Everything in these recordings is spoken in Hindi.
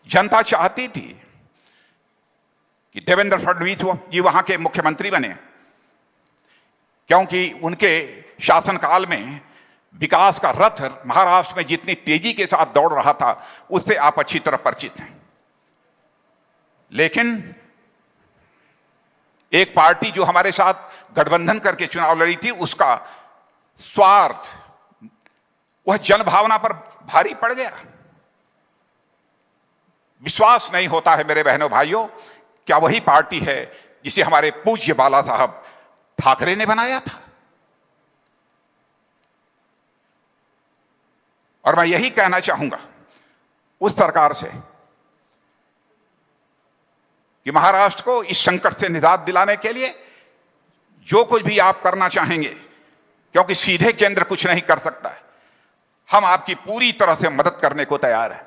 जनता चाहती थी कि देवेंद्र फडणवीस जी वहां के मुख्यमंत्री बने, क्योंकि उनके शासनकाल में विकास का रथ महाराष्ट्र में जितनी तेजी के साथ दौड़ रहा था उससे आप अच्छी तरह परिचित हैं। लेकिन एक पार्टी जो हमारे साथ गठबंधन करके चुनाव लड़ी थी, उसका स्वार्थ वह जनभावना पर भारी पड़ गया। विश्वास नहीं होता है मेरे बहनों भाइयों, क्या वही पार्टी है जिसे हमारे पूज्य बाला साहब ठाकरे ने बनाया था। और मैं यही कहना चाहूंगा उस सरकार से कि महाराष्ट्र को इस संकट से निजात दिलाने के लिए जो कुछ भी आप करना चाहेंगे, क्योंकि सीधे केंद्र कुछ नहीं कर सकता है, हम आपकी पूरी तरह से मदद करने को तैयार हैं।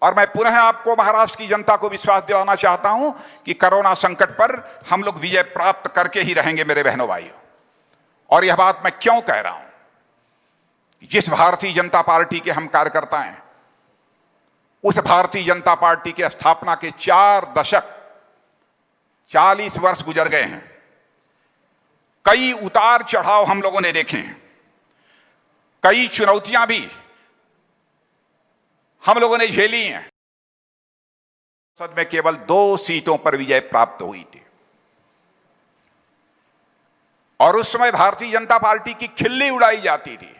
और मैं पुनः आपको, महाराष्ट्र की जनता को विश्वास दिलाना चाहता हूं कि कोरोना संकट पर हम लोग विजय प्राप्त करके ही रहेंगे मेरे बहनों भाइयों। और यह बात मैं क्यों कह रहा हूं, जिस भारतीय जनता पार्टी के हम कार्यकर्ता हैं, उस भारतीय जनता पार्टी के स्थापना के 4 दशक 40 वर्ष गुजर गए हैं। कई उतार चढ़ाव हम लोगों ने देखे हैं, कई चुनौतियां भी हम लोगों ने झेली हैं। संसद में केवल 2 सीटों पर विजय प्राप्त हुई थी और उस समय भारतीय जनता पार्टी की खिल्ली उड़ाई जाती थी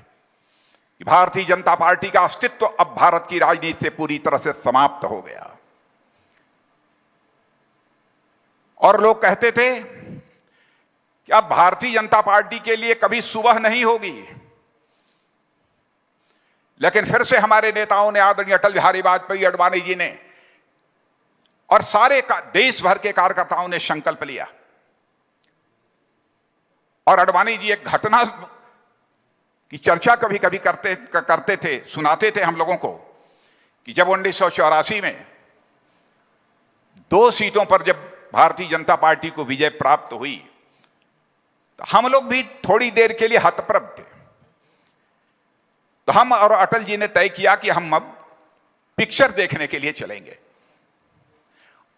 कि भारतीय जनता पार्टी का अस्तित्व अब भारत की राजनीति से पूरी तरह से समाप्त हो गया। और लोग कहते थे कि अब भारतीय जनता पार्टी के लिए कभी सुबह नहीं होगी। लेकिन फिर से हमारे नेताओं ने, आदरणीय अटल बिहारी वाजपेयी अडवाणी जी ने और सारे देश भर के कार्यकर्ताओं ने संकल्प लिया। और अडवाणी जी एक घटना की चर्चा कभी कभी करते थे, सुनाते थे हम लोगों को कि जब 1984 में 2 सीटों पर जब भारतीय जनता पार्टी को विजय प्राप्त हुई तो हम लोग भी थोड़ी देर के लिए हतप्रभ थे। तो हम और अटल जी ने तय किया कि हम अब पिक्चर देखने के लिए चलेंगे।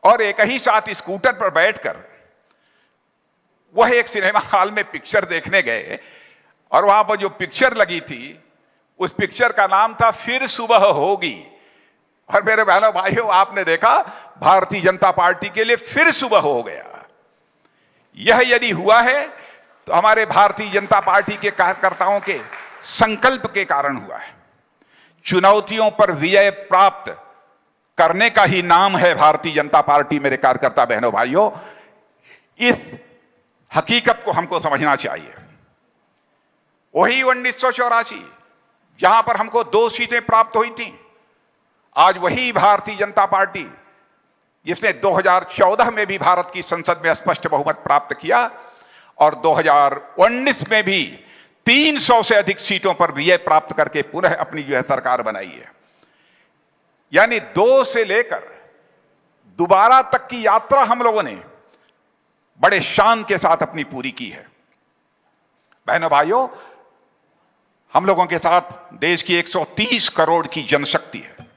और एक ही साथ स्कूटर पर बैठकर वह एक सिनेमा हॉल में पिक्चर देखने गए और वहां पर जो पिक्चर लगी थी उस पिक्चर का नाम था फिर सुबह होगी। और मेरे बहनों भाइयों, आपने देखा भारतीय जनता पार्टी के लिए फिर सुबह हो गया। यह यदि हुआ है तो हमारे भारतीय जनता पार्टी के कार्यकर्ताओं के संकल्प के कारण हुआ है। चुनौतियों पर विजय प्राप्त करने का ही नाम है भारतीय जनता पार्टी। मेरे कार्यकर्ता बहनों भाइयों, इस हकीकत को हमको समझना चाहिए। वही 1984 जहां पर हमको 2 सीटें प्राप्त हुई थी, आज वही भारतीय जनता पार्टी जिसने 2014 में भी भारत की संसद में स्पष्ट बहुमत प्राप्त किया और 2019 में भी 300 से अधिक सीटों पर विजय प्राप्त करके पुनः अपनी जो है सरकार बनाई है। यानी 2 से लेकर दोबारा तक की यात्रा हम लोगों ने बड़े शान के साथ अपनी पूरी की है। बहनों भाइयों, हम लोगों के साथ देश की 130 करोड़ की जनशक्ति है।